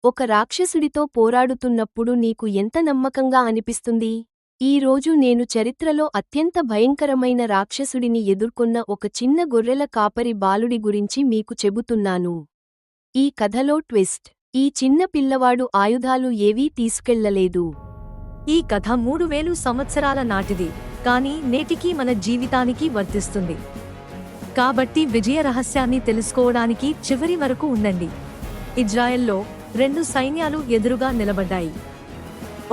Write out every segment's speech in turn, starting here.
ఒక రాక్షసుడితో పోరాడుతున్నప్పుడు నీకు ఎంత నమ్మకంగా అనిపిస్తుంది? ఈ రోజు నేను చరిత్రలో అత్యంత భయంకరమైన రాక్షసుడిని ఎదుర్కొన్న ఒక చిన్న గొర్రెల కాపరి బాలుడి గురించి మీకు చెబుతున్నాను. ఈ కథలో ట్విస్ట్: ఈ చిన్న పిల్లవాడు ఆయుధాలు ఏవీ తీసుకెళ్లలేదు. ఈ కథ 3000 సంవత్సరాల నాటిది, కానీ నేటికీ మన జీవితానికి వర్తిస్తుంది. కాబట్టి విజయ రహస్యాన్ని తెలుసుకోవడానికి చివరి వరకు ఉండండి. ఇజ్రాయెల్లో 2 సైన్యాలు ఎదురుగా నిలబడ్డాయి.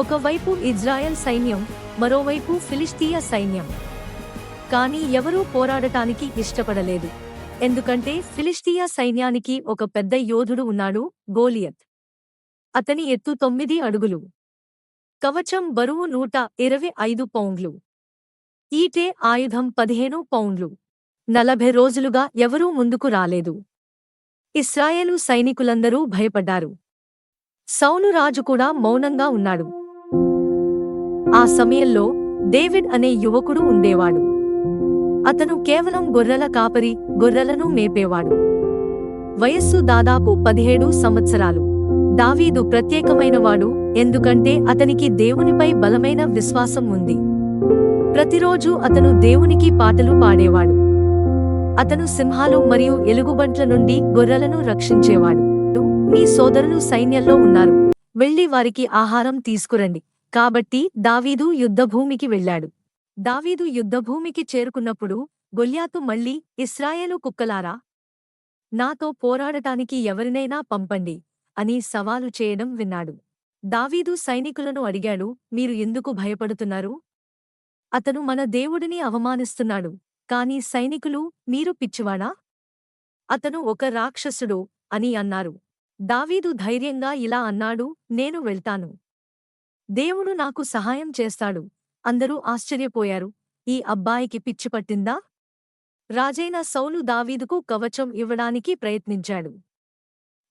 ఒకవైపు ఇజ్రాయెల్ సైన్యం, మరోవైపు ఫిలిష్తీయ సైన్యం. కానీ ఎవరూ పోరాడటానికి ఇష్టపడలేదు. ఎందుకంటే ఫిలిష్తీయ సైన్యానికి ఒక పెద్ద యోధుడు ఉన్నాడు, గోలియత్. అతని ఎత్తు 9 అడుగులు. కవచం బరువు 125 పౌండ్లు. ఈటె ఆయుధం 15 పౌండ్లు. 40 రోజులుగా ఎవరూ ముందుకు రాలేదు. ఇశ్రాయేలు సైనికులందరూ భయపడ్డారు. సౌలు రాజు కూడా మౌనంగా ఉన్నాడు. ఆ సమయంలో డేవిడ్ అనే యువకుడు ఉండేవాడు. అతను కేవలం గొర్రెల కాపరి, గొర్రెలను మేపేవాడు. వయస్సు దాదాపు 17 సంవత్సరాలు. దావీదు ప్రత్యేకమైనవాడు, ఎందుకంటే అతనికి దేవునిపై బలమైన విశ్వాసం ఉంది. ప్రతిరోజూ అతను దేవునికి పాటలు పాడేవాడు. అతను సింహాలు మరియు ఎలుగుబంట్ల నుండి గొర్రెలను రక్షించేవాడు. మీ సోదరులు సైన్యంలో ఉన్నారు, వెళ్లి వారికి ఆహారం తీసుకురండి. కాబట్టి దావీదు యుద్ధభూమికి వెళ్ళాడు. దావీదు యుద్ధభూమికి చేరుకున్నప్పుడు గొల్యాతు మళ్ళీ, ఇశ్రాయేలు కుక్కలారా, నాతో పోరాడటానికి ఎవరినైనా పంపండి అని సవాలు చేయడం విన్నాడు. దావీదు సైనికులను అడిగాడు, మీరు ఎందుకు భయపడుతున్నారు? అతను మన దేవుడిని అవమానిస్తున్నాడు. కాని సైనికులు, మీరు పిచ్చివాడా? అతను ఒక రాక్షసుడు అని అన్నారు. దావీదు ధైర్యంగా ఇలా అన్నాడు, నేను వెళ్తాను. దేవుడు నాకు సహాయం చేస్తాడు. అందరూ ఆశ్చర్యపోయారు, ఈ అబ్బాయికి పిచ్చి పట్టిందా? రాజైన సౌలు దావీదుకు కవచం ఇవ్వడానికి ప్రయత్నించాడు.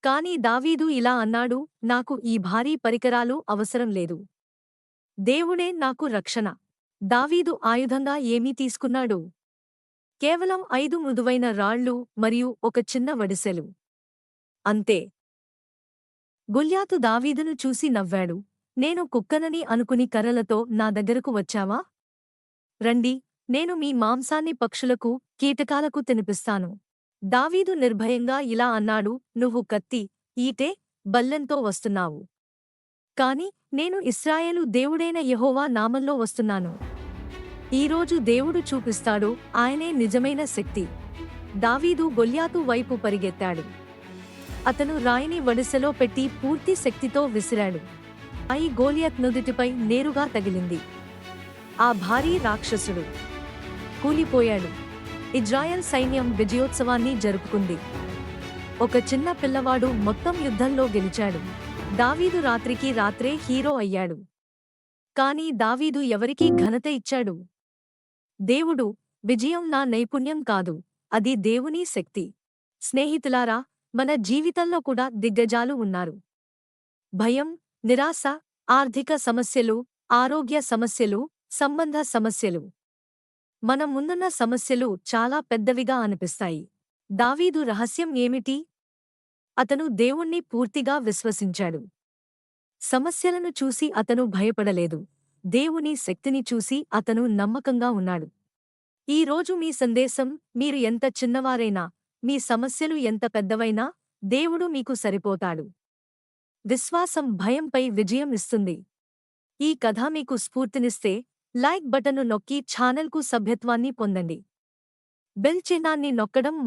కాని దావీదు ఇలా అన్నాడు, నాకు ఈ భారీ పరికరాలు అవసరం లేదు. దేవుడే నాకు రక్షణ. దావీదు ఆయుధంగా ఏమీ తీసుకున్నాడు? కేవలం 5 మృదువైన రాళ్ళు మరియు ఒక చిన్న వడిసెలు. అంతే. గొల్యాతు దావీదును చూసి నవ్వాడు. నేను కుక్కనని అనుకుని కర్రలతో నా దగ్గరకు వచ్చావా? రండి, నేను మీ మాంసాన్ని పక్షులకు, కీటకాలకు తినిపిస్తాను. దావీదు నిర్భయంగా ఇలా అన్నాడు, నువ్వు కత్తి, ఈటె, బల్లెంతో వస్తున్నావు. కాని నేను ఇశ్రాయేలు దేవుడైన యెహోవా నామంలో వస్తున్నాను. ఈరోజు దేవుడు చూపిస్తాడు, ఆయనే నిజమైన శక్తి. దావీదు గొల్యాతు వైపు పరిగెత్తాడు. అతను రాయిని వడిసెలో పెట్టి పూర్తి శక్తితో విసిరాడు. రాయి గోలియత్ నుదిటిపై నేరుగా తగిలింది. ఆ భారీ రాక్షసుడు కూలిపోయాడు. ఇజ్రాయెల్ సైన్యం విజయోత్సవాన్ని జరుపుకుంది. ఒక చిన్న పిల్లవాడు మొత్తం యుద్ధంలో గెలిచాడు. దావీదు రాత్రికి రాత్రే హీరో అయ్యాడు. కాని దావీదు ఎవరికీ ఘనత ఇచ్చాడు? దేవుడు. విజయం నా నైపుణ్యం కాదు, అది దేవుని శక్తి. స్నేహితులారా, మన జీవితంలో కూడా దిగ్గజాలు ఉన్నారు. భయం, నిరాశ, ఆర్థిక సమస్యలు, ఆరోగ్య సమస్యలు, సంబంధ సమస్యలు. మన ముందున్న సమస్యలు చాలా పెద్దవిగా అనిపిస్తాయి. దావీదు రహస్యం ఏమిటి? అతను దేవుణ్ణి పూర్తిగా విశ్వసించాడు. సమస్యలను చూసి అతను భయపడలేదు. దేవుని శక్తిని చూసి అతను నమ్మకంగా ఉన్నాడు. ఈ రోజు మీ సందేశం: మీరు ఎంత చిన్నవారైనా, మీ సమస్యలు ఎంత పెద్దవైనా, దేవుడు మీకు సరిపోతాడు. విశ్వాసం భయంపై విజయం ఇస్తుంది. ఈ కథ మీకు స్ఫూర్తినిస్తే లైక్ బటన్ను నొక్కి ఛానల్కు సభ్యత్వాన్ని పొందండి. బెల్ చిహ్నాన్ని నొక్కడం